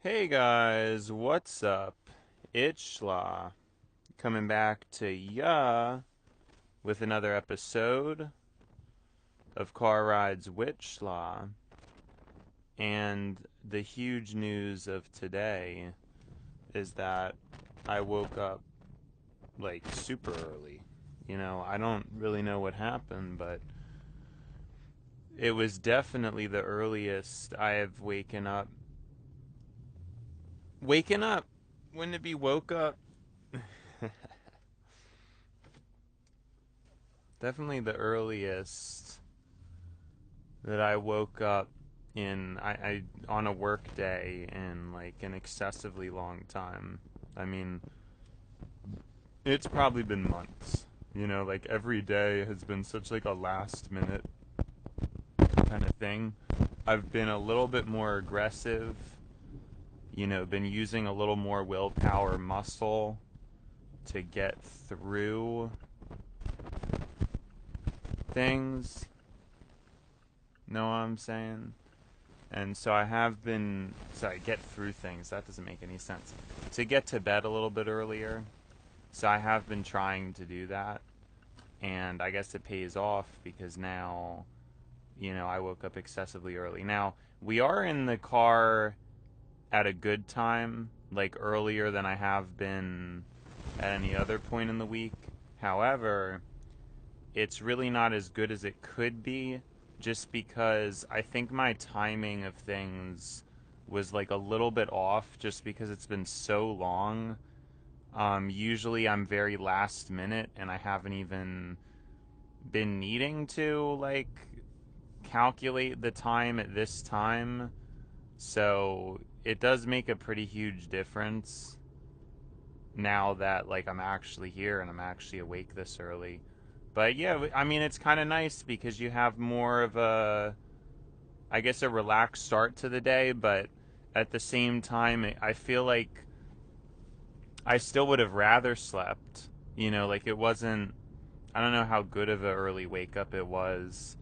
Hey guys, what's up? It's Schla coming back to ya with another episode of Car Rides with Schla. And the huge news of today is that I woke up like super early. I don't really know what happened, but it was definitely the earliest I have waken up. Waking up? Wouldn't it be woke up? Definitely the earliest that I woke up in I on a work day in like an excessively long time. I mean, it's probably been months. Like every day has been such like a last minute kind of thing. I've been a little bit more aggressive, been using a little more willpower muscle to get through things. Know what I'm saying? And so I have been, sorry, get through things. That doesn't make any sense. To get to bed a little bit earlier. So I have been trying to do that. And I guess it pays off because now, I woke up excessively early. Now, we are in the car at a good time, like earlier than I have been at any other point in the week. However, it's really not as good as it could be just because I think my timing of things was like a little bit off just because it's been so long. Usually I'm very last minute and I haven't even been needing to like calculate the time at this time. So it does make a pretty huge difference now that like I'm actually here and I'm actually awake this early. But yeah, I mean it's kind of nice because you have more of a, I guess, a relaxed start to the day, but at the same time I feel like I still would have rather slept. Like it wasn't, I don't know how good of an early wake up it was.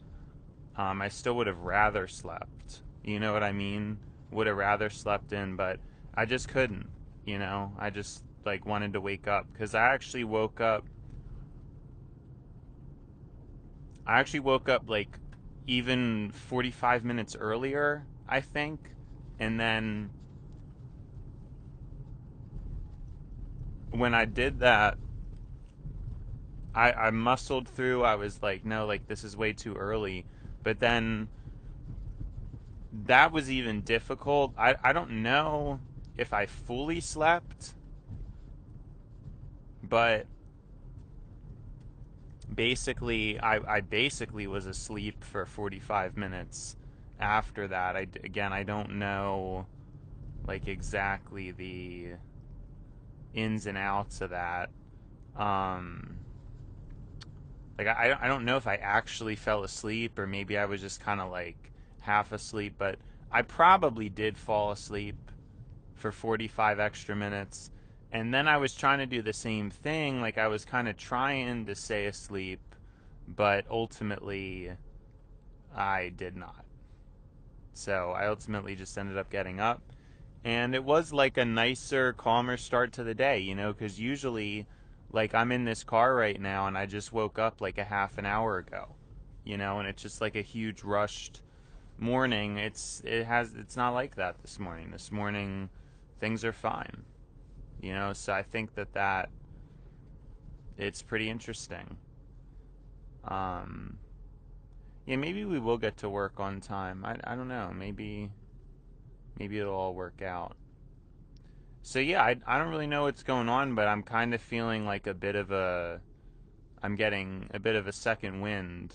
I still would have rather slept. You know what I mean? Would have rather slept in, but I just couldn't. I just like wanted to wake up because I actually woke up like even 45 minutes earlier, I think. And then when I did that, I muscled through. I was like, no, like this is way too early. But then that was even difficult. I don't know if I fully slept, but basically I basically was asleep for 45 minutes after that. Again, I don't know like exactly the ins and outs of that. Um like I don't know if I actually fell asleep or maybe I was just kind of like half asleep, but I probably did fall asleep for 45 extra minutes. And then I was trying to do the same thing, like I was kind of trying to stay asleep, but ultimately I did not. So I ultimately just ended up getting up. And it was like a nicer, calmer start to the day, because usually, like, I'm in this car right now and I just woke up like a half an hour ago, and it's just like a huge rushed morning. It's not like that this morning. This morning, things are fine, so I think that it's pretty interesting. Um, yeah, maybe we will get to work on time. I don't know. Maybe it'll all work out. So yeah, I don't really know what's going on, but I'm kind of feeling like I'm getting a bit of a second wind,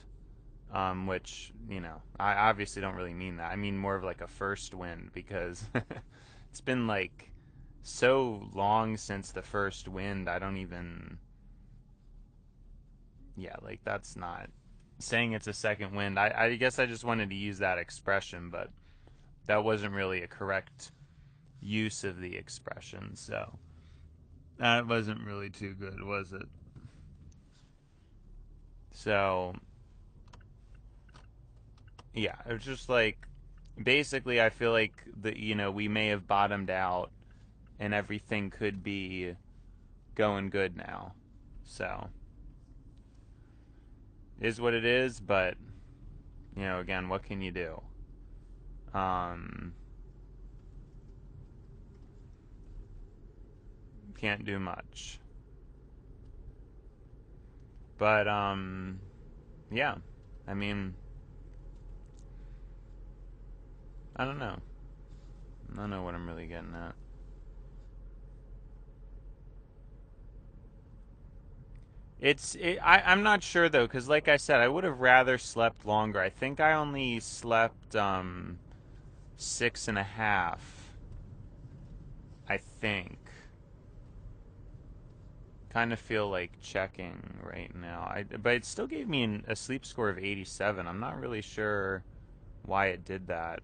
which, I obviously don't really mean that. I mean more of like a first wind because it's been like so long since the first wind. I don't even, yeah, like that's not saying it's a second wind. I guess I just wanted to use that expression, but that wasn't really a correct use of the expression, so that wasn't really too good, was it? So, yeah, it was just like basically I feel like we may have bottomed out and everything could be going good now. So, is what it is, but again, what can you do? Um, can't do much. But yeah. I mean, I don't know. I don't know what I'm really getting at. I'm not sure though, because like I said, I would have rather slept longer. I think I only slept 6.5. I think. Kind of feel like checking right now. But it still gave me a sleep score of 87. I'm not really sure why it did that.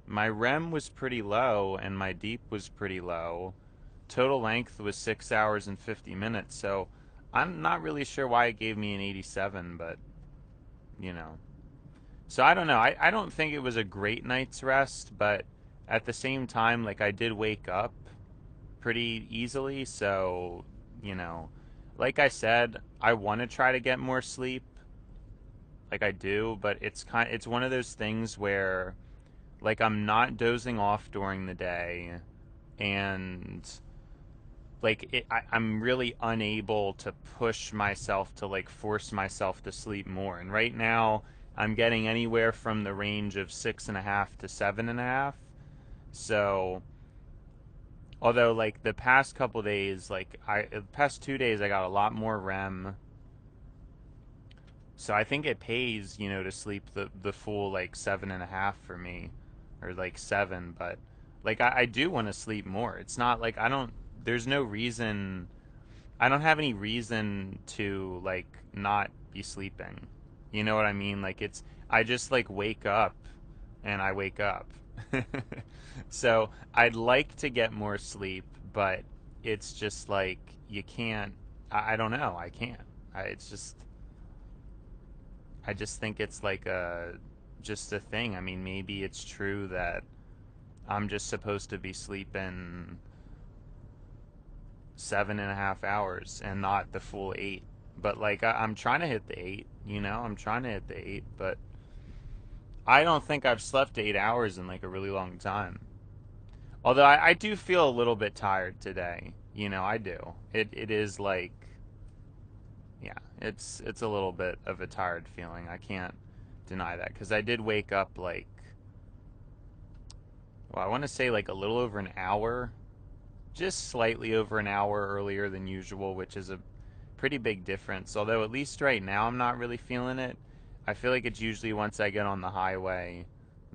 My REM was pretty low and my deep was pretty low. Total length was 6 hours and 50 minutes. So I'm not really sure why it gave me an 87, but you know. So I don't know. I don't think it was a great night's rest, but at the same time, like I did wake up pretty easily. So, you know, like I said, I want to try to get more sleep. Like I do, but it's one of those things where like I'm not dozing off during the day and I'm really unable to push myself to like force myself to sleep more. And right now, I'm getting anywhere from the range of 6.5 to 7.5. So, although like the past couple days, the past 2 days, I got a lot more REM. So I think it pays, to sleep the full like 7.5 for me, or like 7. But like I do want to sleep more. It's not like I don't. There's no reason I don't have any reason to like not be sleeping. You know what I mean? Like I just like wake up and I wake up. So I'd like to get more sleep, but it's just like you can't. I don't know. I can't. It's just I just think it's like just a thing. I mean, maybe it's true that I'm just supposed to be sleeping 7.5 hours and not the full 8. But like I'm trying to hit the 8, I'm trying to hit the 8, but I don't think I've slept 8 hours in like a really long time. Although I do feel a little bit tired today. I do. It is like, yeah, it's a little bit of a tired feeling. I can't deny that because I did wake up like, well, I want to say like a little over an hour, just slightly over an hour earlier than usual, which is a pretty big difference. Although at least right now I'm not really feeling it. I feel like it's usually once I get on the highway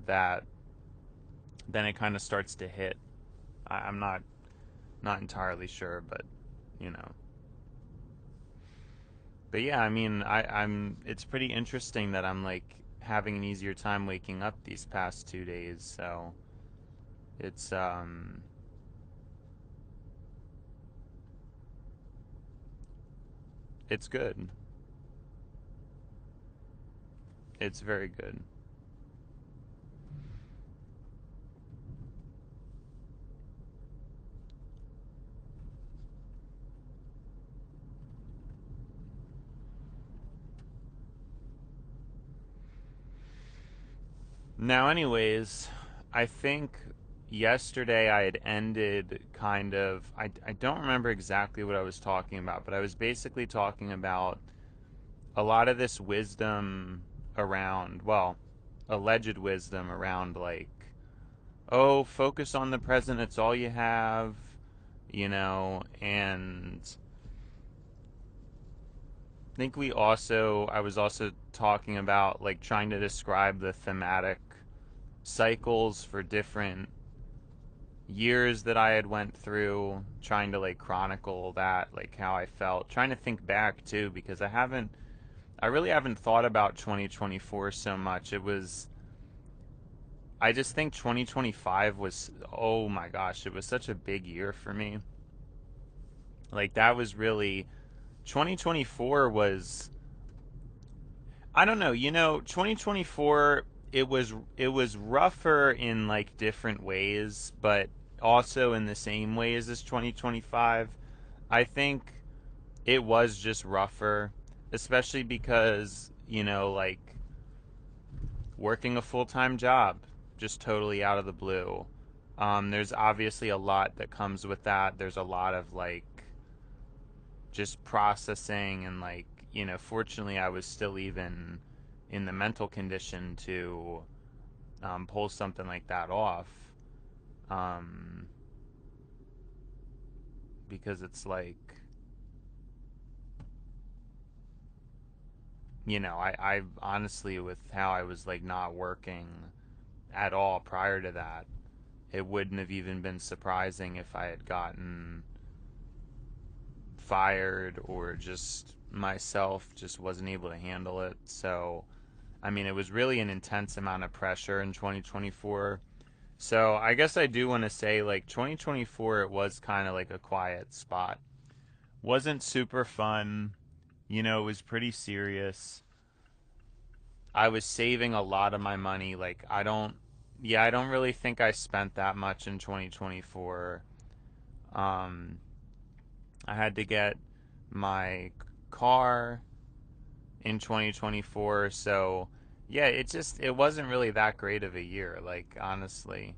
that then it kind of starts to hit. I'm not entirely sure, but you know. But yeah, I mean, I'm. It's pretty interesting that I'm like having an easier time waking up these past 2 days. So it's it's good. It's very good. Now, anyways, I think yesterday I had ended kind of. I don't remember exactly what I was talking about, but I was basically talking about a lot of this wisdom around, well, alleged wisdom around, like, oh, focus on the present, it's all you have, and think I was also talking about like trying to describe the thematic cycles for different years that I had went through, trying to like chronicle that, like how I felt, trying to think back too, because I really haven't thought about 2024 so much. I just think 2025 was, oh my gosh, it was such a big year for me. Like that was really, 2024 was, I don't know, 2024, it was rougher in like different ways, but also in the same ways as 2025. I think it was just rougher, especially because, like working a full-time job just totally out of the blue. There's obviously a lot that comes with that. There's a lot of like just processing and like, fortunately I was still even in the mental condition to pull something like that off. Um, because it's like, I honestly, with how I was like not working at all prior to that, it wouldn't have even been surprising if I had gotten fired or just myself just wasn't able to handle it. So, I mean, it was really an intense amount of pressure in 2024. So, I guess I do want to say, like, 2024, it was kind of like a quiet spot. Wasn't super fun. It was pretty serious. I was saving a lot of my money. Like, I don't really think I spent that much in 2024. Um, I had to get my car in 2024. So, yeah, it wasn't really that great of a year, like honestly.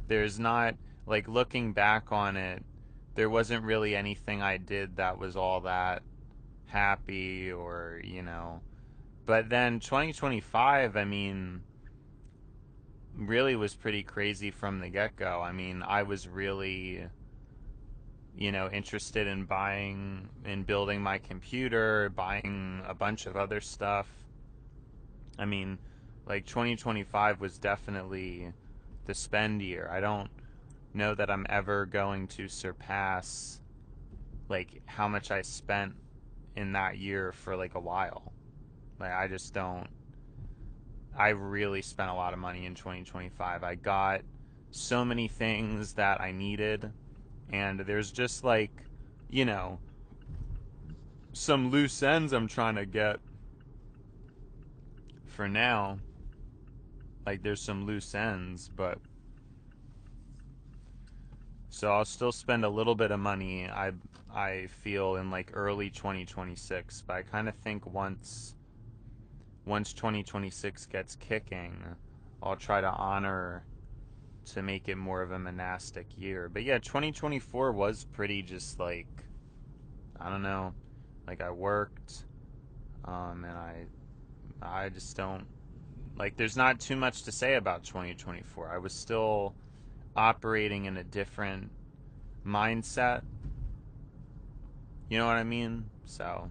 There's not like looking back on it, there wasn't really anything I did that was all that happy or. But then 2025, I mean, really was pretty crazy from the get-go. I mean, I was really interested in buying and building my computer, buying a bunch of other stuff. I mean, like 2025 was definitely the spend year. I don't know that I'm ever going to surpass like how much I spent in that year for like a while. Like I just don't I really spent a lot of money in 2025. I got so many things that I needed, and there's just like, you know, some loose ends I'm trying to get for now. Like there's some loose ends, but so I'll still spend a little bit of money. I feel in like early 2026, but I kind of think once 2026 gets kicking, I'll try to honor to make it more of a monastic year. But yeah, 2024 was pretty just like I don't know, like I worked and I just don't like there's not too much to say about 2024. I was still operating in a different mindset. You know what I mean? So,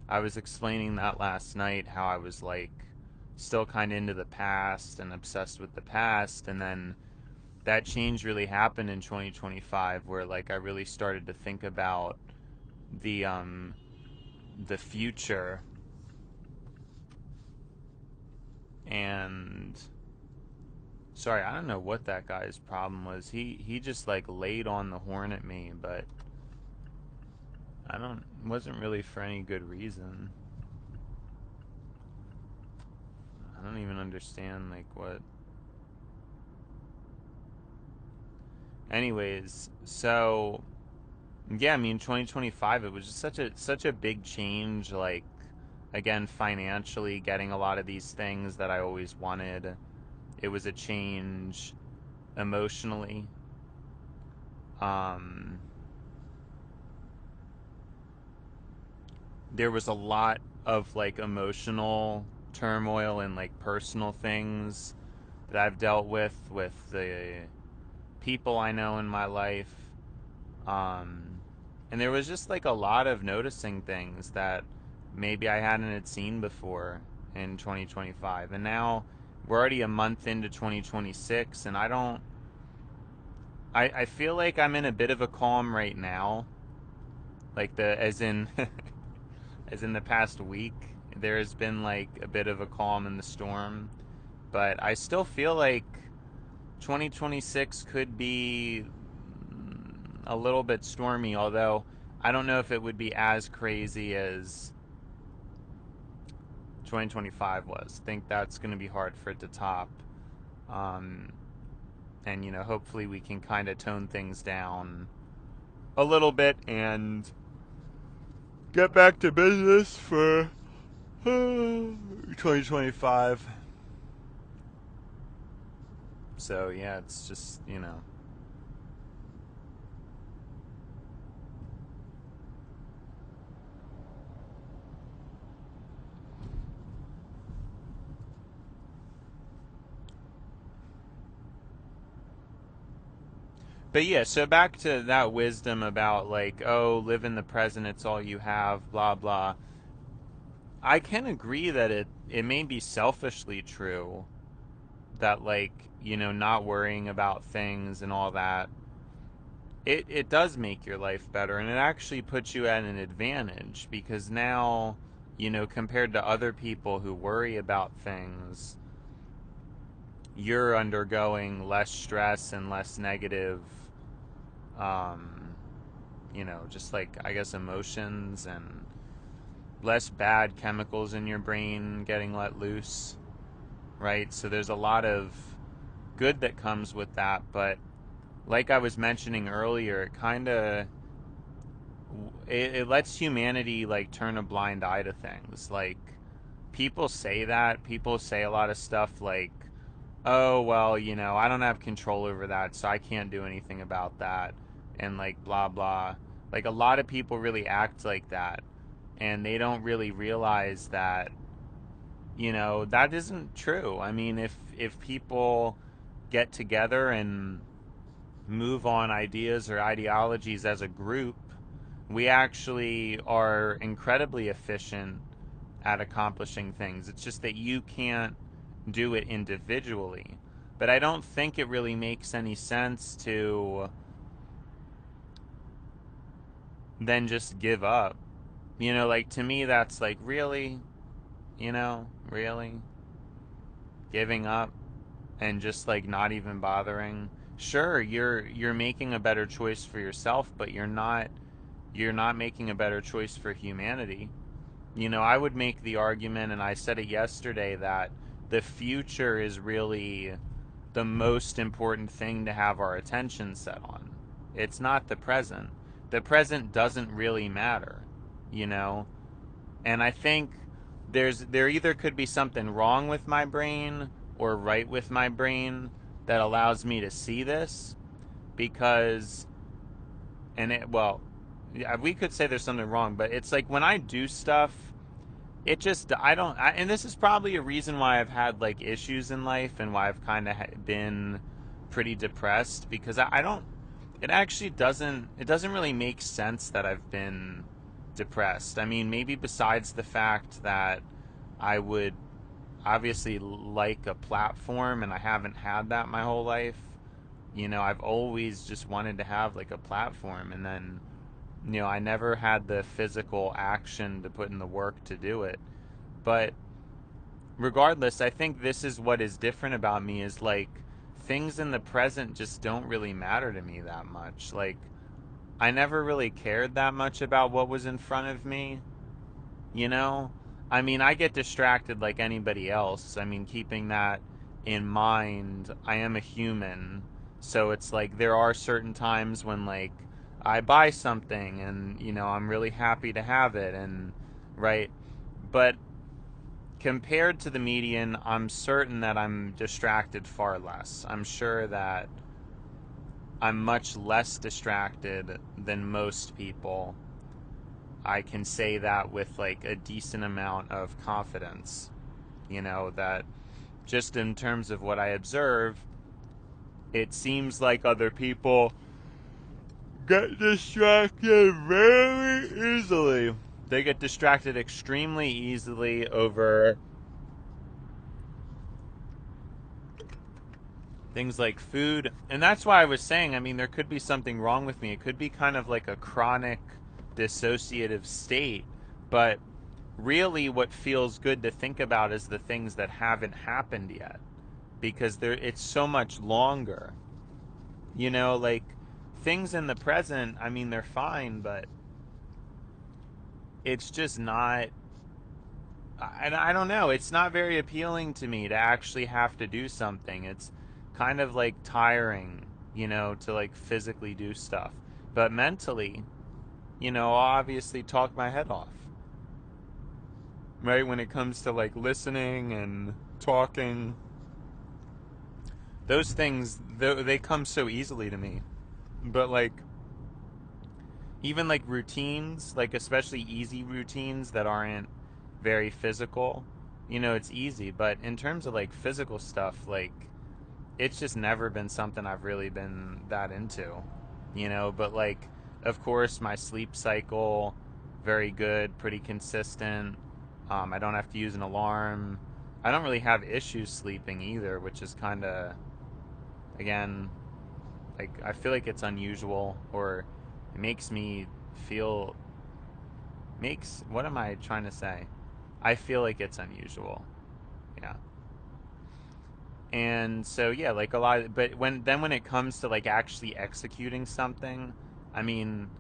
I was explaining that last night how I was like still kind of into the past and obsessed with the past, and then that change really happened in 2025 where like I really started to think about the um the future. And sorry, I don't know what that guy's problem was. He just like laid on the horn at me, but I don't wasn't really for any good reason. I don't even understand like what. Anyways, so yeah, I mean 2025 it was just such a big change, like again financially getting a lot of these things that I always wanted. It was a change emotionally. Um there was a lot of like emotional turmoil and like personal things that I've dealt with the people I know in my life. And there was just like a lot of noticing things that maybe I hadn't had seen before in 2025. And now we're already a month into 2026, and I feel like I'm in a bit of a calm right now. Like as in as in the past week, there has been like a bit of a calm in the storm, but I still feel like 2026 could be a little bit stormy, although I don't know if it would be as crazy as 2025 was. I think that's going to be hard for it to top. Um, and, hopefully we can kind of tone things down a little bit and get back to business for 2025. So, yeah, it's just. But yeah, so back to that wisdom about like, oh, live in the present, it's all you have, blah blah. I can agree that it may be selfishly true that like, not worrying about things and all that. It does make your life better, and it actually puts you at an advantage because now, compared to other people who worry about things, you're undergoing less stress and less negative um, just like I guess emotions and less bad chemicals in your brain getting let loose, right? So there's a lot of good that comes with that, but like I was mentioning earlier, it lets humanity like turn a blind eye to things. Like people say a lot of stuff like, oh well, I don't have control over that, so I can't do anything about that, and like blah blah. Like a lot of people really act like that, and they don't really realize that that isn't true. I mean, if people get together and move on ideas or ideologies as a group, we actually are incredibly efficient at accomplishing things. It's just that you can't do it individually. But I don't think it really makes any sense to then just give up. Like to me that's like really, really giving up and just like not even bothering. Sure, you're making a better choice for yourself, but you're not making a better choice for humanity. I would make the argument, and I said it yesterday, that the future is really the most important thing to have our attention set on. It's not the present. The present doesn't really matter, you know? And I think there either could be something wrong with my brain or right with my brain that allows me to see this because and it well, yeah, we could say there's something wrong, but it's like when I do stuff, it just and this is probably a reason why I've had like issues in life and why I've kind of been pretty depressed because I don't it actually doesn't really make sense that I've been depressed. I mean, maybe besides the fact that I would obviously like a platform and I haven't had that my whole life. I've always just wanted to have like a platform, and then I never had the physical action to put in the work to do it. But regardless, I think this is what is different about me is like things in the present just don't really matter to me that much. Like I never really cared that much about what was in front of me, you know? I mean, I get distracted like anybody else. I mean, keeping that in mind, I am a human. So it's like there are certain times when like I buy something and, I'm really happy to have it and right? But compared to the median, I'm certain that I'm distracted far less. I'm sure that I'm much less distracted than most people. I can say that with like a decent amount of confidence. That just in terms of what I observe, it seems like other people get distracted very easily. They get distracted extremely easily over things like food. And that's why I was saying, I mean, there could be something wrong with me. It could be kind of like a chronic dissociative state. But really, what feels good to think about is the things that haven't happened yet. Because it's so much longer. Like things in the present, I mean, they're fine, but it's just not. and I don't know, it's not very appealing to me to actually have to do something. It's kind of like tiring, to like physically do stuff. But mentally, I'll obviously talk my head off. Right when it comes to like listening and talking, those things they come so easily to me. But like even like routines, like especially easy routines that aren't very physical, it's easy. But in terms of like physical stuff, like it's just never been something I've really been that into, But like, of course, my sleep cycle, very good, pretty consistent. I don't have to use an alarm. I don't really have issues sleeping either, which is kind of, again, like I feel like it's unusual, or it makes me feel makes what am I trying to say? I feel like it's unusual. Yeah. And so yeah, like a lot but when it comes to like actually executing something, I mean,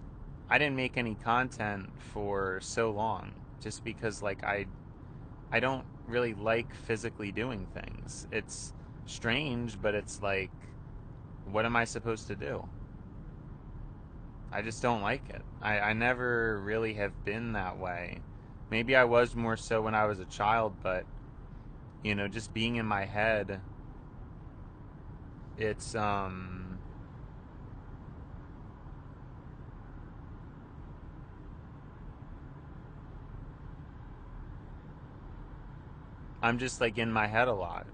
I didn't make any content for so long just because like I don't really like physically doing things. It's strange, but it's like what am I supposed to do? I just don't like it. I never really have been that way. Maybe I was more so when I was a child, but just being in my head, it's I'm just like in my head a lot.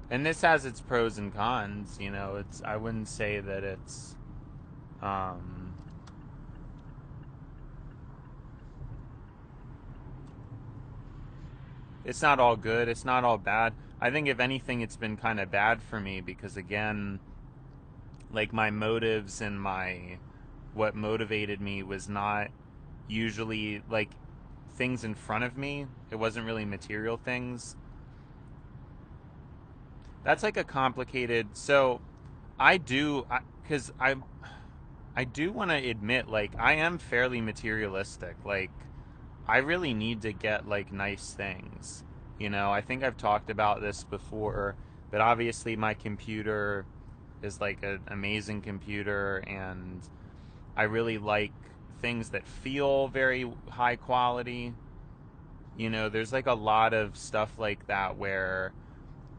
And this has its pros and cons, it's I wouldn't say that um it's not all good, it's not all bad. I think if anything it's been kind of bad for me because again, like my motives and my what motivated me was not usually like things in front of me. It wasn't really material things. That's like a complicated. So I do because I do want to admit like I am fairly materialistic. Like I really need to get like nice things. I think I've talked about this before, but obviously my computer is like an amazing computer and I really like things that feel very high quality. There's like a lot of stuff like that where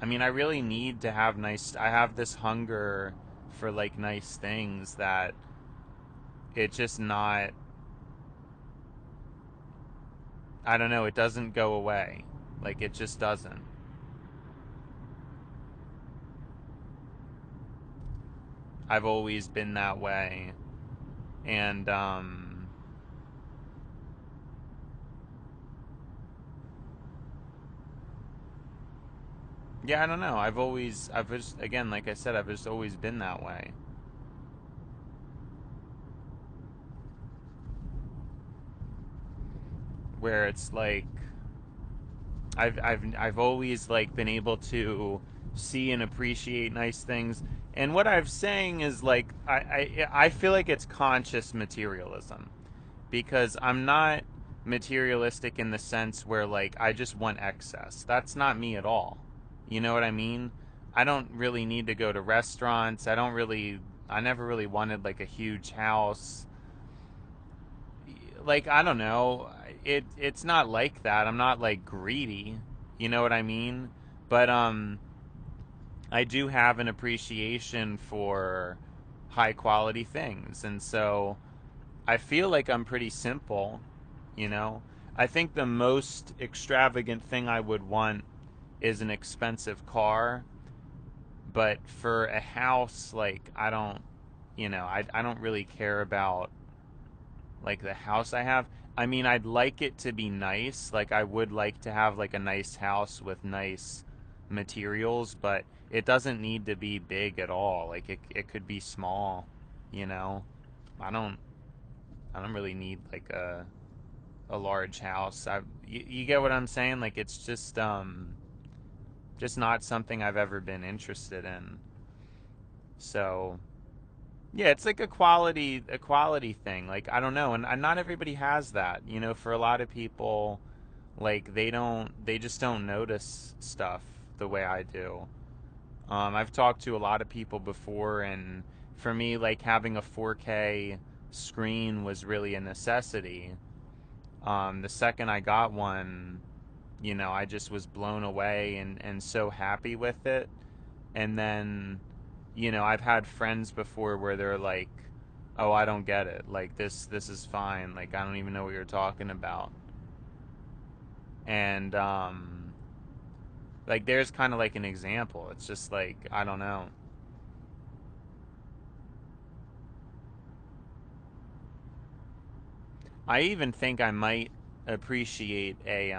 I mean, I really need to have nice I have this hunger for like nice things that it's just not I don't know, it doesn't go away. Like it just doesn't. I've always been that way. And yeah, I don't know. I've just again, like I said, I've just always been that way. Where it's like I've always like been able to see and appreciate nice things. And what I'm saying is like I feel like it's conscious materialism because I'm not materialistic in the sense where like I just want excess. That's not me at all. You know what I mean? I don't really need to go to restaurants. I never really wanted like a huge house. Like I don't know, it's not like that. I'm not like greedy. You know what I mean? But I do have an appreciation for high quality things. And so I feel like I'm pretty simple, you know? I think the most extravagant thing I would want is an expensive car, but for a house, like I don't, I don't really care about like the house I have. I mean, I'd like it to be nice. Like I would like to have like a nice house with nice materials, but it doesn't need to be big at all. Like it could be small, you know. I don't I don't really need like a large house. You get what I'm saying? Like it's just not something I've ever been interested in. So, yeah, it's like a quality thing. Like I don't know, and not everybody has that. For a lot of people, Like they just don't notice stuff the way I do. I've talked to a lot of people before, and for me, like having a 4K screen was really a necessity. The second I got one, I just was blown away and so happy with it. And then, I've had friends before where they're like, "Oh, I don't get it. Like this is fine. Like I don't even know what you're talking about." And like there's kind of like an example. It's just like I don't know. I even think I might appreciate a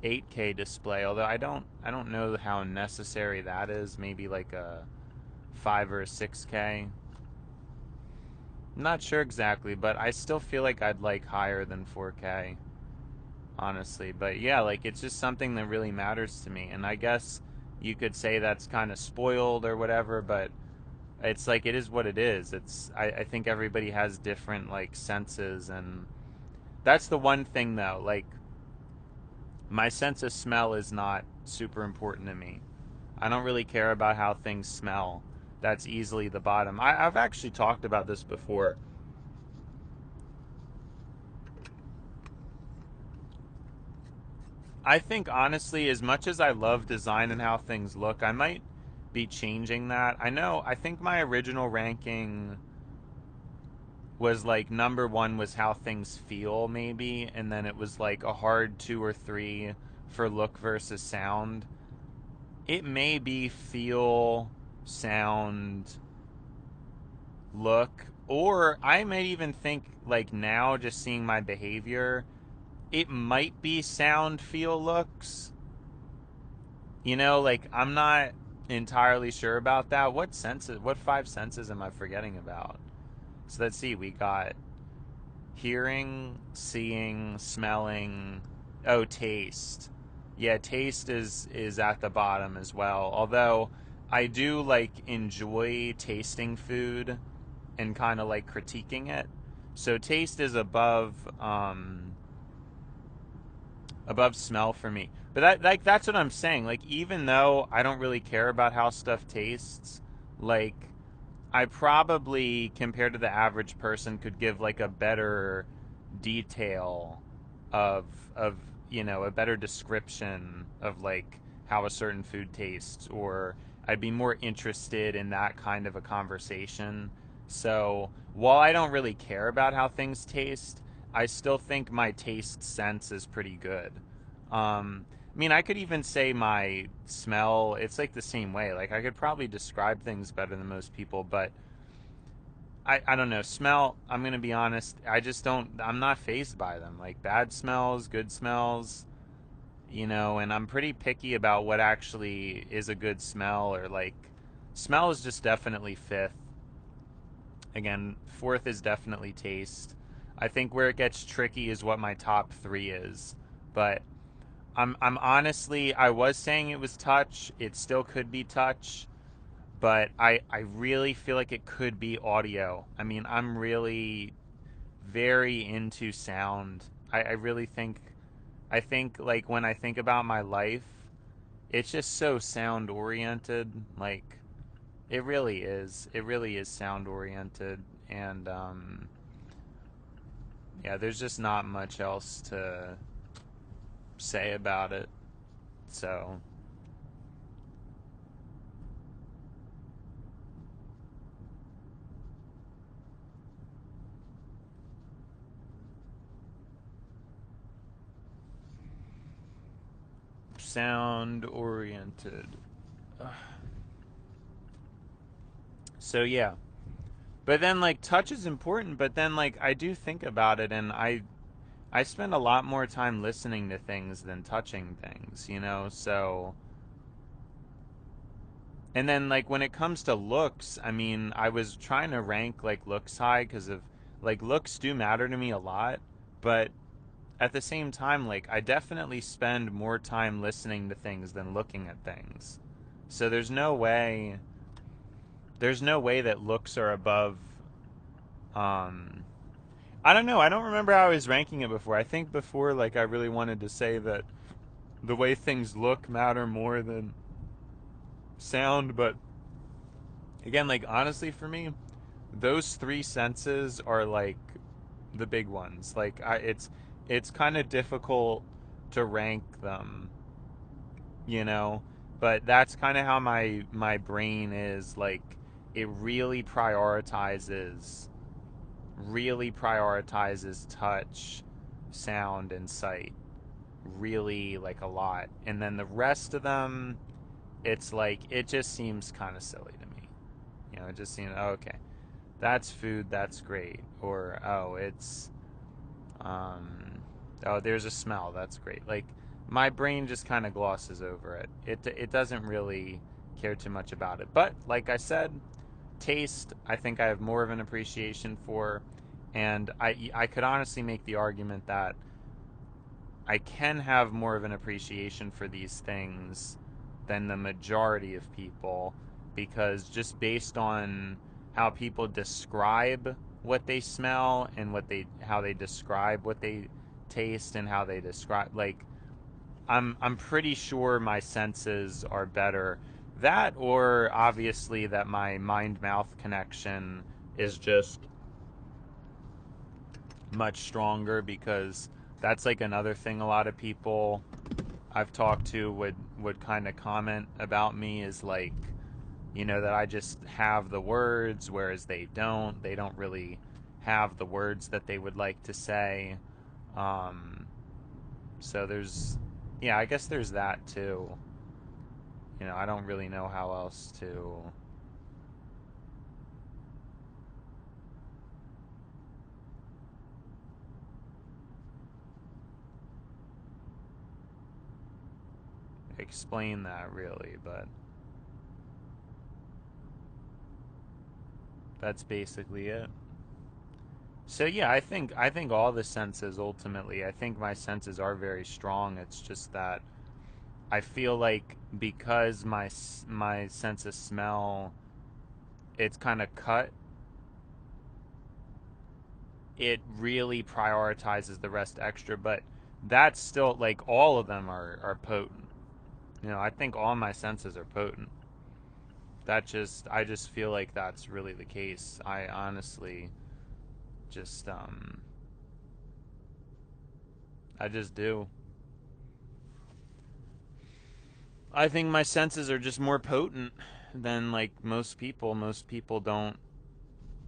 8K display, although I don't know how necessary that is. Maybe like a 5 or a 6K. I'm not sure exactly, but I still feel like I'd like higher than 4K, honestly. But yeah, like it's just something that really matters to me. And I guess you could say that's kind of spoiled or whatever, but it's like it is what it is. I think everybody has different like senses, and that's the one thing though. Like my sense of smell is not super important to me. I don't really care about how things smell. That's easily the bottom. I've actually talked about this before. I think honestly, as much as I love design and how things look, I might be changing that. I think my original ranking was like number one was how things feel, maybe, and then it was like a hard two or three for look versus sound. It may be feel, sound, look, or I might even think like now, just seeing my behavior, it might be sound, feel, looks. Like I'm not entirely sure about that. What five senses am I forgetting about? So let's see. We got hearing, seeing, smelling. Oh, taste. Yeah, taste is at the bottom as well. Although I do like enjoy tasting food and kind of like critiquing it. So taste is above smell for me. But that's what I'm saying. Like even though I don't really care about how stuff tastes, like I probably compared to the average person could give like a better detail of of a better description of like how a certain food tastes, or I'd be more interested in that kind of a conversation. So while I don't really care about how things taste, I still think my taste sense is pretty good. I mean, I could even say my smell, it's like the same way. Like, I could probably describe things better than most people, but I don't know. Smell, I'm going to be honest, I'm not fazed by them. Like, bad smells, good smells, and I'm pretty picky about what actually is a good smell, or like, smell is just definitely fifth. Again, fourth is definitely taste. I think where it gets tricky is what my top three is. But I'm honestly, I was saying it was touch. It still could be touch, but I really feel like it could be audio. I mean, I'm really very into sound. I really think, I think like when I think about my life, it's just so sound oriented. Like it really is. It really is sound oriented, and yeah, there's just not much else to say about it. So sound oriented. So yeah. But then like touch is important, but then like I do think about it, and I spend a lot more time listening to things than touching things, So and then like when it comes to looks, I mean, I was trying to rank like looks high cuz of like looks do matter to me a lot, but at the same time like I definitely spend more time listening to things than looking at things. So there's no way that looks are above um I don't know. I don't remember how I was ranking it before. I think before, like, I really wanted to say that the way things look matter more than sound, but again, like, honestly, for me, those three senses are like the big ones. Like, it's kind of difficult to rank them, you know, but that's kind of how my brain is. Like, it really prioritizes touch, sound, and sight, really, like, a lot. And then the rest of them, it's like, it just seems kind of silly to me. You know, it just seems, oh, okay, that's food, that's great. Or, oh, it's oh, there's a smell, that's great. Like, my brain just kind of glosses over it. It doesn't really care too much about it. But like I said, taste, I think I have more of an appreciation for, and I could honestly make the argument that I can have more of an appreciation for these things than the majority of people, because just based on how people describe what they smell and how they describe what they taste and how they describe, like, I'm pretty sure my senses are better. That, or obviously that my mind mouth connection is just much stronger, because that's like another thing a lot of people I've talked to would kind of comment about me, is like, you know, that I just have the words, whereas they don't really have the words that they would like to say. um so there's, yeah, I guess there's that too. You know, I don't really know how else to. Explain that, really, but that's basically it. So yeah, I think all the senses, ultimately, I think my senses are very strong. It's just that I feel like, because my sense of smell, it's kind of cut, it really prioritizes the rest extra, but that's still, like, all of them are potent. You know, I think all my senses are potent. I just feel like that's really the case. I honestly just I just do. I think my senses are just more potent than, like, most people. Most people don't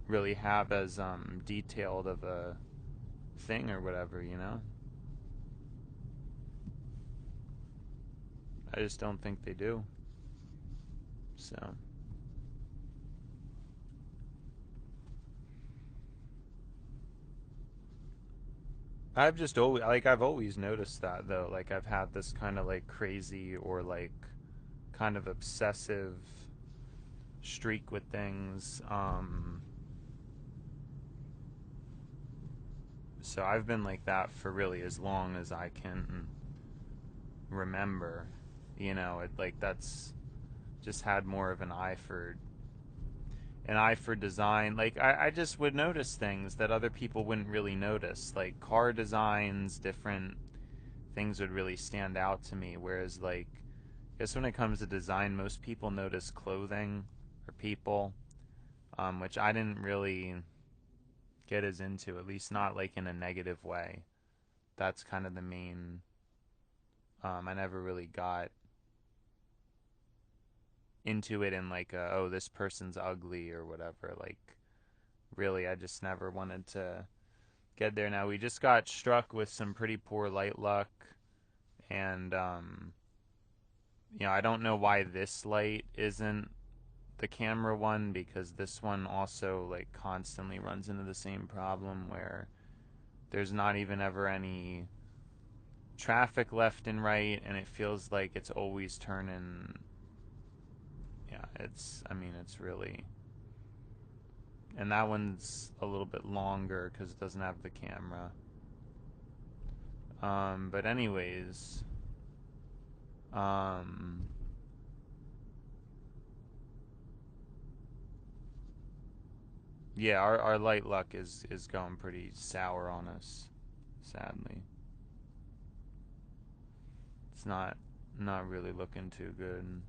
really have as detailed of a thing or whatever, you know? I just don't think they do. So, I've always noticed that, though. Like, I've had this kind of, like, crazy, or, like, kind of obsessive streak with things. So I've been like that for really as long as I can remember. You know, it, like, that's just had more of an eye for design. Like, I just would notice things that other people wouldn't really notice. Like, car designs, different things would really stand out to me. Whereas, like, I guess when it comes to design, most people notice clothing or people, which I didn't really get as into, at least not like in a negative way. That's kind of the main. I never really got into it in, like, oh, this person's ugly or whatever. Like, really, I just never wanted to get there. Now, we just got struck with some pretty poor light luck, and you know, I don't know why this light isn't the camera one, because this one also, like, constantly runs into the same problem where there's not even ever any traffic left and right, and it feels like it's always turning. Yeah, I mean, it's really. And that one's a little bit longer because it doesn't have the camera. But anyways, um, Yeah, our light luck is going pretty sour on us, sadly. It's not really looking too good.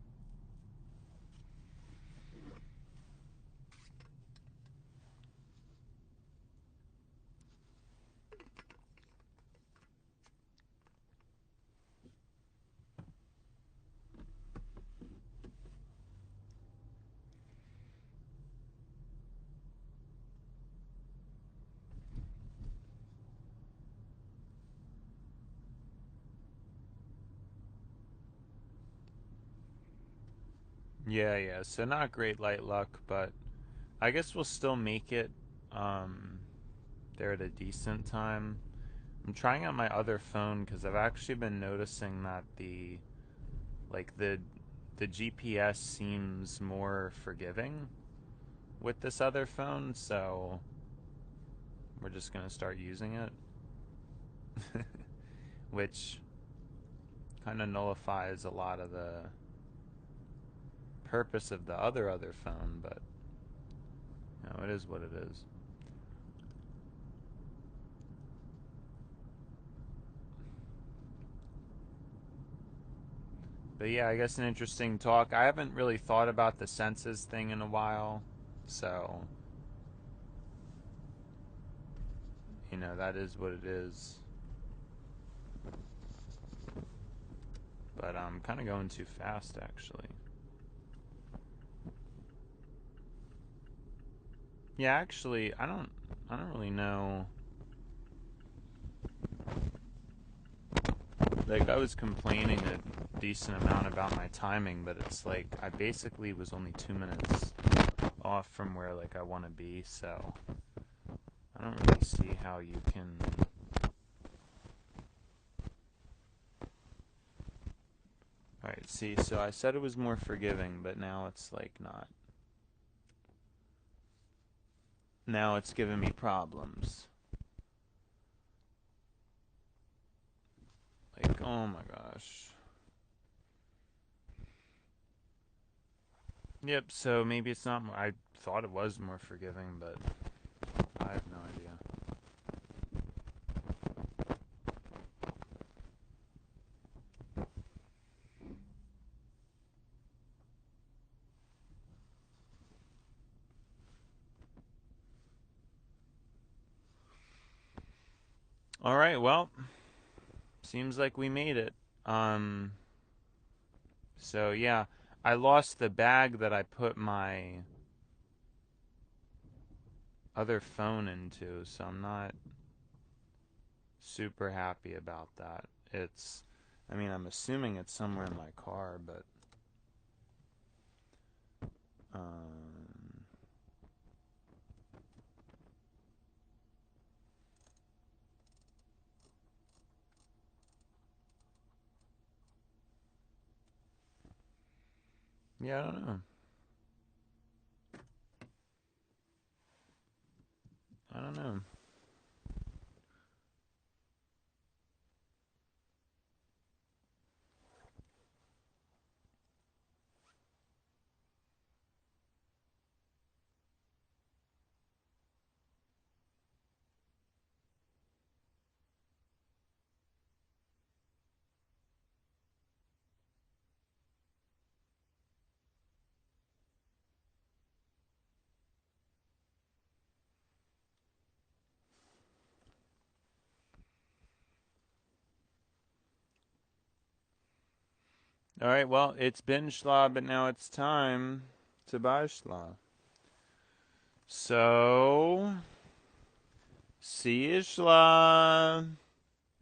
Yeah, yeah. So not great light luck, but I guess we'll still make it um there at a decent time. I'm trying out my other phone because I've actually been noticing that like the GPS seems more forgiving with this other phone, so we're just gonna start using it. Which kind of nullifies a lot of the purpose of the other phone, but you know, it is what it is. But yeah, I guess an interesting talk. I haven't really thought about the senses thing in a while, so you know, that is what it is. But I'm kind of going too fast, actually. Yeah, actually, I don't really know. Like, I was complaining a decent amount about my timing, but it's like I basically was only 2 minutes off from where like I want to be, so I don't really see how you can. All right, see, so I said it was more forgiving, but now it's like not. Now it's giving me problems. Like, oh my gosh. Yep, so maybe it's not more. I thought it was more forgiving, but I have no idea. All right, well, seems like we made it. Um, so yeah, I lost the bag that I put my other phone into, so I'm not super happy about that. I mean, I'm assuming it's somewhere in my car, but um, yeah, I don't know. I don't know. All right, well, it's been schla, but now it's time to buy schla. So, see you, schla.